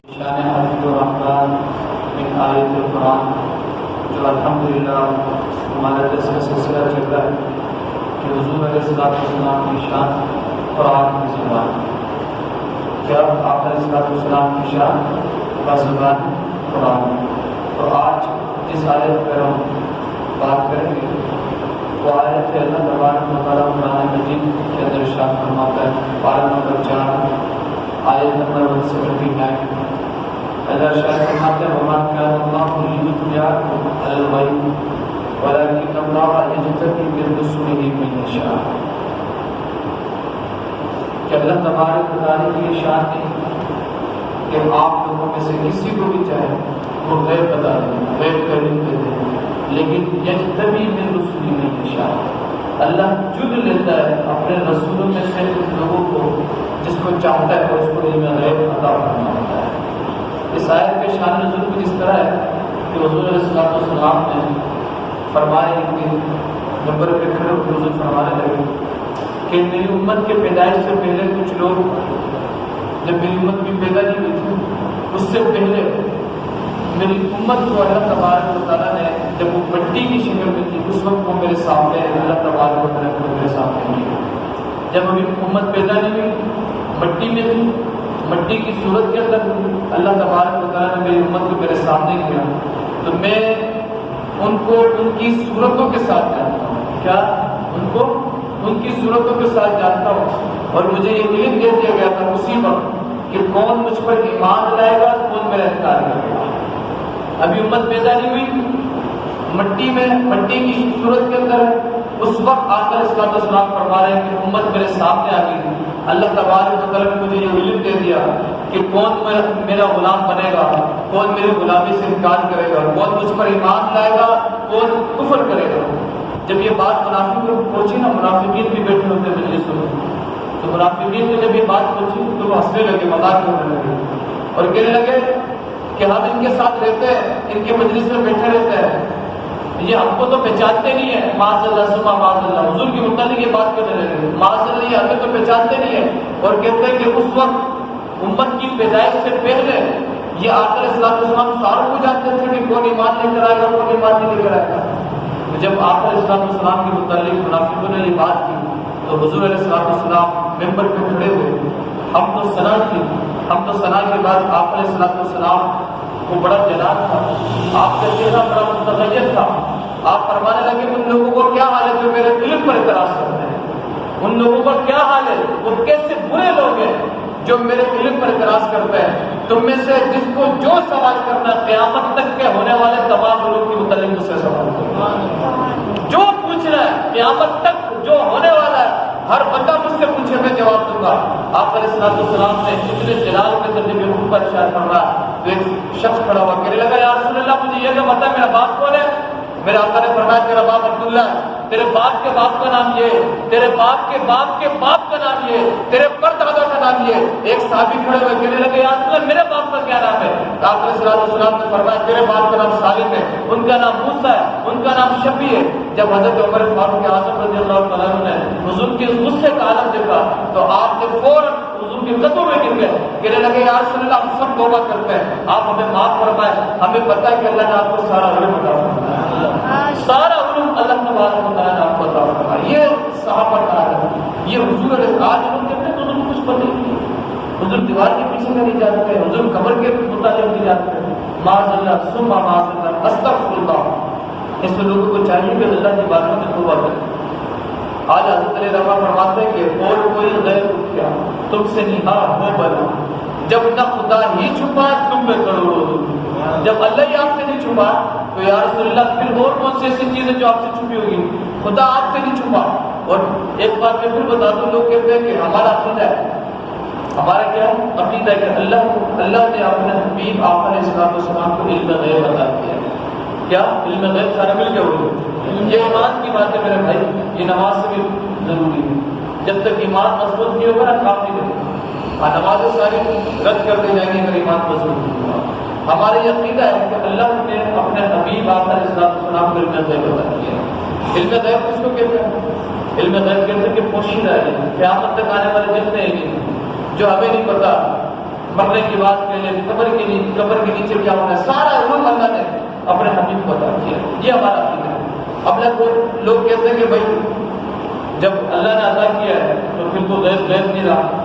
شان حفظ الرحمن من آیت القرآن، جو الحمدللہ ہمارا درس کا سلسلہ چل رہا ہے کہ حضور علیہ السلام کی شان قرآن کی زبان. کیا آپ علیہ السلام کی شان بزبان قرآن. تو آج جس آیت پر ہم بات کریں گے وہ آیت ہے اللہ تبارک و تعالیٰ قرآن مجید کے اندر ارشاد فرماتا ہے، پارہ نمبر 4 آیت نمبر 179. اللہ ارشاد فرماتا ہے وَمَا كَانَ اللَّهُ لِيُطْلِعَكُمْ عَلَى الْغَيْبِ وَلَكِنَّ اللَّهَ يَجْتَبِي مِن رُّسُلِهِ مَن يَشَاءُ. کہ اللہ تبارک و تعالیٰ کی یہ شان ہے کہ آپ لوگوں میں سے کسی کو بھی چاہے وہ غیب بتا دیں، غیب کا علم دے دیں، لیکن یجتبی من رسولہ من یشاء. اللہ چن لیتا ہے اپنے رسولوں میں سے ان لوگوں کو جس کو چاہتا ہے اور اس کو علم غیب عطا فرماتا ہے. اس آیت کے شان نزول کچھ اس طرح ہے کہ حضور علیہ السلام نے فرمایا کہ نمبر پہ کھڑے ہو کے حضور فرمانے لگے کہ میری امت کے پیدائش سے پہلے کچھ لوگ، جب میری امت بھی پیدا نہیں ہوئی تھی اس سے پہلے میری امت کو اللہ تبارک و تعالیٰ نے جب وہ مٹی کی شکل میں تھی اس وقت وہ میرے سامنے اللہ تبارک و تعالیٰ کو میرے سامنے کی. جب ابھی امت پیدا نہیں ہوئی مٹی میں تھی، مٹی کی صورت کے اندر اللہ تبارک و تعالیٰ نے میری امت کو میرے سامنے کیا تو میں ان کو ان کی صورتوں کے ساتھ جانتا ہوں. کیا ان کو ان کی صورتوں کے ساتھ جانتا ہوں. اور مجھے یہ علم دے دیا گیا تھا اسی وقت کہ کون مجھ پر ایمان لائے گا، کون میرا انکار کرے گا. ابھی امت پیدا نہیں ہوئی، مٹی میں مٹی کی صورت کے اندر اس وقت آ کر اسلام فرما رہے ہیں کہ امت میرے سامنے آ گئی. اللہ تبارک و تعالیٰ نے مجھے یہ علم دے دیا کہ کون میرا غلام بنے گا، کون میری غلامی سے انکار کرے گا، کون مجھ پر ایمان لائے گا، کون کفر کرے گا. جب یہ بات منافقوں کو پہنچی نا، منافقین بھی بیٹھے ہوتے مجلسوں میں، تو منافقین کو جب یہ بات پہنچی تو وہ ہنسنے لگے، مذاق کرنے لگے اور کہنے لگے کہ ہم ان کے ساتھ رہتے ہیں، ان کے مجلس میں بیٹھے رہتے ہیں، یہ ہم کو تو پہچانتے نہیں ہے. معاذ اللہ سما معاذ اللہ، حضور کی متعلق یہ بات کرنے لگے، معاذ اللہ یہ ہمیں تو پہچانتے نہیں ہے. اور کہتے ہیں کہ اس وقت امت کی پیدائش سے پہلے یہ آخر اسلام ساروں کو جانتے تھے کہ کون ایمان لے کر آئے گا، کون ایمان نہیں لے کر آئے گا. جب آخر اسلام کے متعلق منافقوں نے یہ بات کی تو حضور علیہ السلام ممبر پہ کھڑے ہوئے. ہم تو ثنا کے بعد آخر السلام کو بڑا جلال تھا، آپ کا چہرہ بڑا متغیر تھا. آپ فرمانے لگے ان لوگوں کو کیا حال ہے جو میرے علم پر اعتراض کرتے ہیں، ان لوگوں کا کیا حال ہے، وہ کیسے برے لوگ ہیں جو میرے علم پر اعتراض کرتے ہیں. تم میں سے جس کو جو سوال کرنا قیامت تک کے ہونے والے تمام لوگوں کی متعلق مجھ سے سوال کرنا، جو پوچھ رہا ہے قیامت تک جو ہونے والا ہے ہر بندہ مجھ سے پوچھے میں جواب دوں گا. آپ علیہ السلام نے اتنے جلال کے اندر جب یہ پر اشارہ فرمایا تو ایک شخص کھڑا ہوا کہنے لگا یا رسول اللہ مجھے یہ نہ بتا میرا باپ کون ہے. میرے آقا نے فرمایا تیرا باپ عبداللہ ہے، تیرے باپ کے باپ کا نام یہ، تیرے باپ کے باپ کے باپ کا نام یہ، تیرے پردادا کا نام یہ. ایک صحابی کھڑے ہوئے کہنے لگے یا رسول اللہ میرے باپ کا کیا نام ہے. آپ علیہ السلام نے فرمایا تیرے باپ کا نام سالم ہے، ان کا نام موسیٰ ہے، ان کا نام شفیع ہے. جب حضرت عمر فاروق اعظم رضی اللہ تعالیٰ عنہ نے حضور کے غصے کا عالم دیکھا تو آپ نے فوراً حضور کے قدموں میں گر گئے، کہنے لگے یا رسول اللہ ہم سب توبہ کرتے ہیں، آپ ہمیں معاف فرمائیں. ہمیں پتہ ہے کہ اللہ نے آپ کو سارا علم عطا فرمایا، سارا علم اللہ تبارک و تعالیٰ نے آپ کو عطا فرمایا. یہ صحابہ کا عالم، یہ حضور علیہ آج ہم کہتے ہیں تو حضور کچھ پتہ نہیں، حضور دیوار کے پیچھے کا نہیں جانتے، حضور قبر کے متعلق نہیں جانتے. معاذ اللہ ثم معاذ اللہ استغفر اللہ. اس لوگوں کو چاہیے کہ اللہ کی باتوں میں توبہ کریں. آج حضرت علیہ رحمہ فرماتے ہیں کہ اور کوئی غیر اٹھیا تم سے نہا ہو بنا، جب نہ خدا ہی چھپا تم میں کروڑوں دور. جب اللہ ہی آپ سے نہیں چھپا تو یا رسول اللہ پھر اور کون سی ایسی چیزیں جو آپ سے چھپی ہوگی. خدا آپ سے نہیں چھپا. اور ایک بات میں پھر بتا دوں، لوگ کہتے ہیں کہ ہمارا عقیدہ ہے، ہمارا کیا عقیدہ ہے کہ اللہ نے اپنے حبیب آقا علیہ السلام کو علم غیب عطا کیا. کیا علم غیب سارا مل کے ہوگی. یہ ایمان کی بات ہے میرے بھائی، یہ نماز سے بھی ضروری ہے. جب تک ایمان مضبوط نہیں ہوگا نا کام نہیں کرے. نمازیں ساری رد کر دی جائیں گی اگر ایمان مضبوط نہیں ہوگا. ہمارا یہ عقیدہ ہے کہ اللہ نے اپنے حبیب آقا علیہ السلام کو علم غیب عطا کیا. علم غیب کس کو کہتے ہیں؟ علم غیب کہتے ہیں کہ پوشیدہ ہے، قیامت تک آنے والے جتنے ہیں جو ہمیں نہیں پتا. مرنے کے بعد پہلے قبر کے نیچے کیا ہونا ہے، سارا علوم اللہ نے اپنے حبیب کو عطا کیا. یہ ہمارا عقیدہ ہے. اب لوگ کہتے ہیں کہ بھائی جب اللہ نے عطا کیا ہے تو پھر تو غیب نہیں رہا.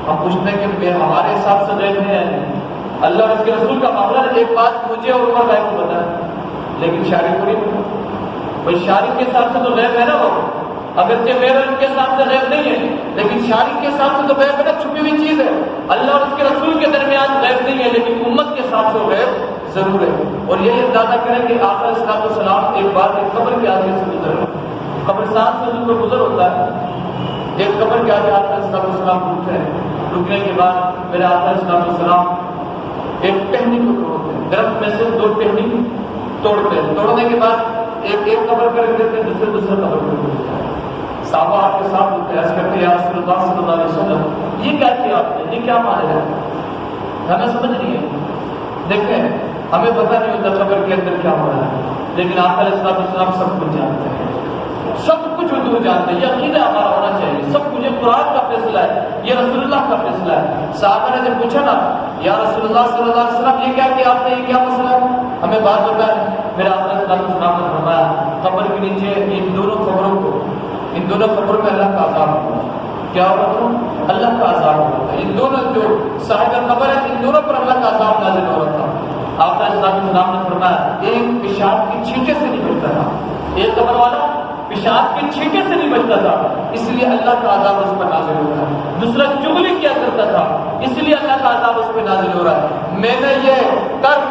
ہم پوچھتے ہیں کہ ہمارے حساب سے غیب نہیں ہے. اللہ اور اس کے رسول کا معاملہ ہے. ایک بات مجھے اور عمر بھائی کو پتا ہے، لیکن شارک کو نہیں پتا. بھائی شارک کے حساب سے تو غیب ہے نا، وہ اگرچہ میرے ان کے حساب سے غیب نہیں ہے، لیکن شارک کے حساب سے تو غیب ہے نا، چھپی ہوئی چیز ہے. اللہ اور اس کے رسول کے درمیان غیب نہیں ہے، لیکن امت کے حساب سے غیب ضرور ہے. اور یہ اندازہ کریں کہ آقا علیہ السلام ایک بار ایک قبر کے آگے سے گزر، قبرستان سے جو گزر ہوتا ہے، ایک قبر کے آگے آقا علیہ السلام رکتے ہیں. رکنے کے بعد میرے آقا علیہ السلام ایک ٹہنی کو توڑتے ہیں، درخت میں سے 2 ٹہنی توڑتے ہیں. توڑنے کے بعد ایک قبر پر رکھ دیتے ہیں، دوسرے قبر پر رکھ دیتے ہیں. صحابہ آپ کے ساتھ ہوتے ہیں، عرض کرتے ہیں یا رسول اللہ صلی اللہ علیہ وسلم یہ کیا کیا آپ نے، یہ کیا مانا ہے، ہمیں سمجھ نہیں ہے. دیکھیں ہمیں پتہ نہیں ہوتا قبر کے اندر کیا ہو رہا ہے، لیکن آقا علیہ السلام سب کچھ جانتے ہیں، سب کچھ حضور جانتے ہیں. یہ عقیدہ ہمارا ہونا چاہیے. سب کچھ یہ قرآن کا فیصلہ ہے، یہ رسول اللہ کا فیصلہ ہے. صحابہ نے جب پوچھا نا یا رسول اللہ صلی اللہ علیہ وسلم یہ کیا کیا آپ نے، یہ کیا مسئلہ ہے، ہمیں بات بتائیں. میرا آقا علیہ السلام نے فرمایا قبر کے نیچے ان دونوں قبروں میں اللہ کا عذاب ہوگا. کیا ہوگا؟ اللہ کا عذاب ہوگا. ان دونوں جو صاحب قبر ہے ان دونوں پر اللہ کا عذاب نازل ہو رہا تھا. آقا علیہ السلام نے فرمایا ایک پیشاب کی چھینٹے سے نہیں بچتا تھا، ایک قبر والا پیشاب کے چھینٹے سے نہیں بچتا تھا، اس لیے اللہ کا عذاب اس پر نازل ہو رہا ہے. دوسرا چغلی کیا کرتا تھا، اس لیے اللہ کا عذاب اس پہ نازل ہو رہا ہے. میں نے یہ کر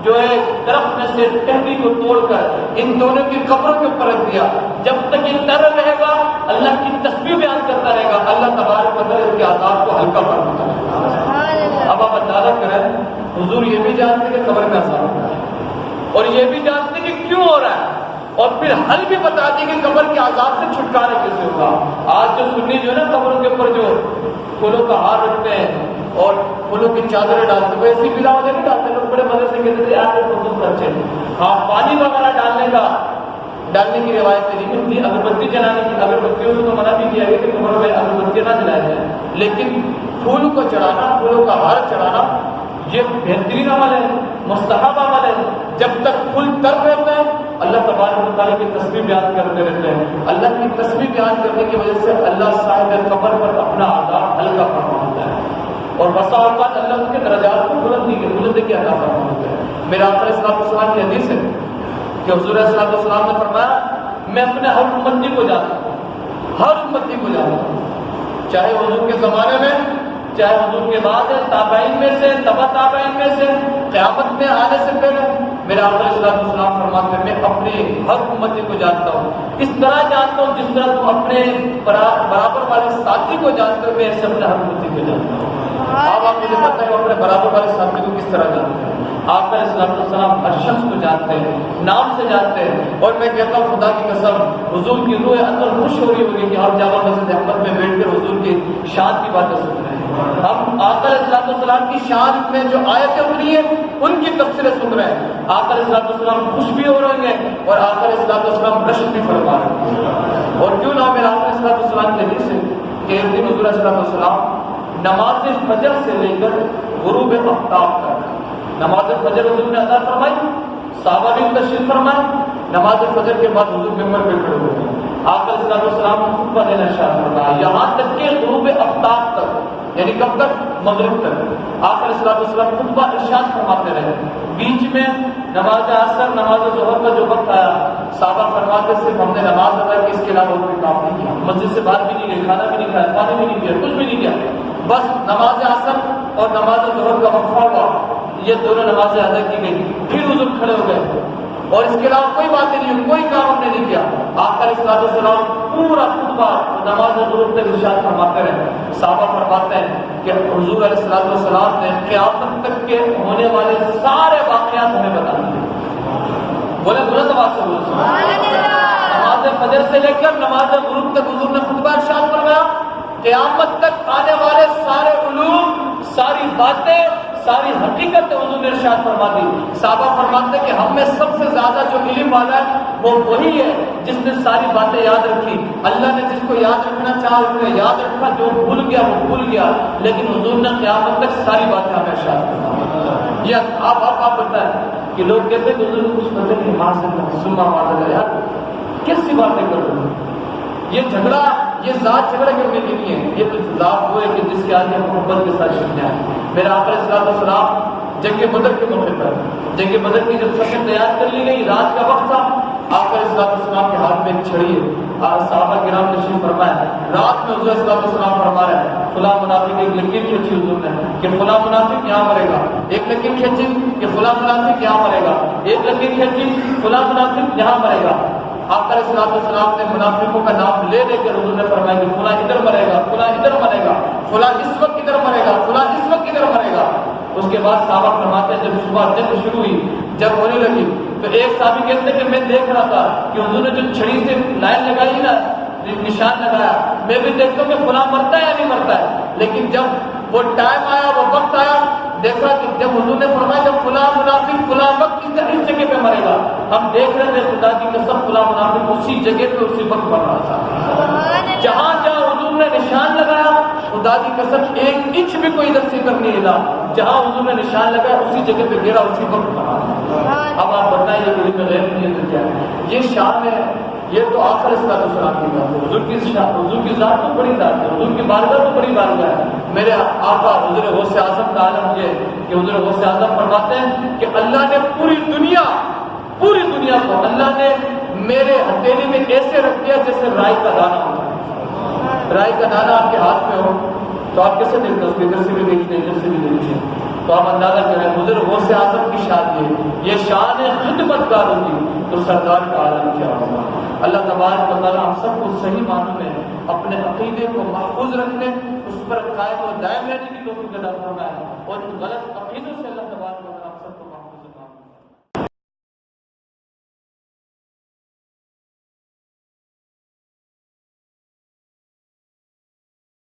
جو ہے درخت میں سے ٹہنی کو توڑ کر ان دونوں کی قبروں کے اوپر رکھ دیا. جب تک یہ تر رہے گا اللہ کی تسبیح بیان کرتا رہے گا، اللہ تبارک و تعالیٰ کے عذاب کو ہلکا فرماتا رہے گا. اب آپ اندازہ کریں حضور یہ بھی جانتے کہ قبر میں عذاب ہوتا ہے، اور یہ بھی جانتے کہ کیوں ہو رہا ہے، اور پھر حل بھی بتا دی کہ قبر کے عذاب سے چھٹکارا کیسے ہوگا. آج جو سنی جو ہے نا قبروں کے اوپر جو پھولوں کا ہار رکھتے ہیں اور پھولوں کی چادریں ڈالتے ہیں، وہ ایسی بلا وجہ نہیں ڈالتے. لوگ بڑے مزے سے کہتے تھے یار یہ فضول خرچے. ہاں پانی وغیرہ ڈالنے کی روایت نہیں ملتی. اگربتی جلانے کی، اگربتیوں سے تو منع بھی کیا گیا کہ قبر میں اگربتیاں نہ جلائے جائیں، لیکن پھول کو چڑھانا، پھولوں کا ہار چڑھانا یہ بہترین عمل ہے، مستحب عمل ہے. جب تک پھول تر رہتے ہیں اللہ تبارک و تعالیٰ کی تسبیح بیان کرتے رہتے ہیں. اللہ کی تسبیح بیان کرنے کی وجہ سے اللہ صاحب قبر پر اپنا عذاب ہلکا فرماتا ہے، اور بسا اوقات اللہ ان کے درجات کو بلند کی عطا فرماتا ہے. میرا آقا علیہ السلام کی حدیث ہے کہ حضور علیہ السلام نے فرمایا میں اپنے ہر امتی کو جانتا ہوں، ہر امتی کو جانتا ہوں، چاہے حضور کے زمانے میں، چاہے حضور کے بعد ہے، تابعین میں سے، تبع تابعین میں سے، قیامت میں آنے سے پہلے. میرا آقا علیہ السلام فرماتے ہیں میں اپنے ہر امتی کو جانتا ہوں، اس طرح جانتا ہوں جس طرح تم اپنے برابر والے ساتھی کو جانتے ہو، میں ایسے اپنے ہر امتی کو جانتا ہوں. آپ مجھے پتہ ہے اپنے برابر والے ساتھی کو کس طرح جانتے ہیں. آپ علیہ السلام ہر شخص کو جانتے ہیں، نام سے جانتے ہیں. اور میں کہتا ہوں خدا کی قسم حضور کی روح اندر خوش ہو رہی ہوگی کہ آپ جامع مسجد احمد میں بیٹھ کر حضور کی شان کی باتیں سن رہے ہیں. ہم آقا علیہ السلام کی شان میں جو آیتیں اتری ہیں ان کی تفسیریں سن رہے ہیں. آقا علیہ السلام خوش بھی ہو رہے ہیں اور آقا علیہ السلام رشک بھی فرما رہے ہیں. اور کیوں نہ میرا آقا علیہ السلام کے حدیث ہے کہ ایک دن حضور علیہ السلام نماز فجر سے لے کر غروب آفتاب تک، نماز فجر حضور نے ادا فرمائی، صحابہ بھی تشریف فرمائے. نماز فجر کے بعد حضور ممبر پہ کھڑے ہوئے، آقا علیہ السلام نے خطبہ دینا شروع فرمایا یہاں تک کہ غروب آفتاب تک، یعنی کب تک؟ مغرب تک. آقا علیہ السلام خطبہ ارشاد فرماتے رہے. بیچ میں نماز عصر، نماز ظہر کا جو وقت آیا صحابہ فرماتے صرف ہم نے نماز ادا کی، اس کے علاوہ کوئی کام نہیں کیا، مسجد سے باہر بھی نہیں گئے، کھانا بھی نہیں کھایا، پانی بھی نہیں پیا، کچھ بھی نہیں کیا. بس نماز عصر اور نماز ظہر کا وقفہ ہوا، یہ دونوں نمازیں ادا کی گئی. پھر حضور کھڑے ہو گئے اور اس کے علاوہ کوئی باتیں نہیں ہوئی، کوئی کام ہم نے نہیں کیا. آقا علیہ السلام پورا خطبہ نماز غروب تک ارشاد فرماتے رہے. صحابہ فرماتے ہیں کہ حضور علیہ السلام نے قیامت تک کے ہونے والے سارے واقعات ہمیں بتا دیے. بولے بلند آواز سے بولے نماز فجر سے لے کر نماز غروب تک حضور نے خطبہ ارشاد فرمایا. قیامت تک آنے والے سارے علوم، ساری باتیں، ساری حقیقت حضور نے ارشاد فرما دی. صحابہ فرماتے ہیں کہ ہم میں سب سے زیادہ جو علم والا ہے وہ وہی ہے جس نے ساری باتیں یاد رکھی. اللہ نے جس کو یاد رکھنا چاہا اس نے یاد رکھا, جو بھول گیا وہ بھول گیا, لیکن حضور نے قیامت تک ساری باتیں ہمیں ارشاد فرمائی. یہ آپ بتائیں کہ لوگ کہتے ہیں کہ حضور کو کچھ پتہ نہیں, ماں سے سننا ماں سے, یار کیسی باتیں کر رہے ہیں, یہ جھگڑا یہ ذات جھگڑا کرنے کے لیے ہے, یہ تو ذات وہ ہے کہ جس کے آگے محبت کے ساتھ چلنا ہے. میرا آقا علیہ السلام جنگ بدر کے موقع پر, جنگ بدر کی جب صفیں تیار کر لی گئی, رات کا وقت تھا, آقا علیہ السلام کے ہاتھ میں ایک چھڑی ہے. صحابہ کرام تشریف فرمائے, رات میں حضور علیہ السلام فرما رہے ہیں فلاں منافق ایک لکیر کھینچی حضور نے کہ فلاں منافق یہاں مرے گا, ایک لکیر کھینچی کہ فلاں منافق یہاں مرے گا, ایک لکیر کھینچی فلاں منافق یہاں مرے گا. آقا علیہ السلام نے منافقوں کا نام لے لے کر حضور نے فرمایا کہ فلاں ادھر مرے گا, فلاں ادھر مرے گا, فلاں اس وقت ادھر مرے گا, فلاں اس وقت ادھر مرے گا. اس کے بعد صحابہ فرماتے ہیں جب صبح جنگ شروع ہوئی, جب ہونے لگی تو ایک صحابی کہتے ہیں کہ میں دیکھ رہا تھا کہ حضور نے جو چھڑی سے لائن لگائی نا, نشان لگایا, میں بھی دیکھتا ہوں کہ فلاں مرتا ہے یا نہیں مرتا ہے. لیکن جب وہ ٹائم آیا, وہ وقت آیا, دیکھا کہ جب حضور نے فرمایا جب فلاں منافق فلاں وقت اس جگہ پہ مرے گا, ہم دیکھ رہے تھے خدا کی قسم فلاں منافق اسی جگہ پہ اسی وقت مر رہا تھا. جہاں جہاں حضور نے نشان لگایا خدا کی قسم ایک انچ بھی کوئی ادھر سے ادھر نہیں ہلا, جہاں حضور نے نشان لگایا اسی جگہ پہ گرا, اسی وقت مرا. اب آپ بتائیں یہ علم غیب نہیں ہے کیا ہے, یہ شان ہے, یہ تو آخر اس کا سلام کی بات ہے. حضور کی ذات تو بڑی ذات ہے, حضور کی بارگاہ تو بڑی بارگاہ ہے. میرے آقا حضور غوث اعظم کا عالم یہ کہ حضور غوث اعظم فرماتے ہیں کہ اللہ نے پوری دنیا کو اللہ نے میرے ہتھیلی میں ایسے رکھ دیا جیسے رائی کا دانہ ہوتا ہے. رائی کا دانہ آپ کے ہاتھ میں ہو تو آپ کیسے دیکھتے ہیں, ادھر سے بھی دیکھتے ہیں, ادھر سے بھی دیکھتے ہیں, تو آپ اندازہ کریں حضور غوث اعظم کی شان یہ شان خدمت گار ہوگی تو سرکار کا عالم کیا ہوگا. اللہ تبارک و تعالیٰ ہم سب کو صحیح معنوں میں اپنے عقیدے کو محفوظ رکھنے, اس پر قائم و دائم رہنے کی توفیق عطا فرمائے, اور غلط عقیدوں سے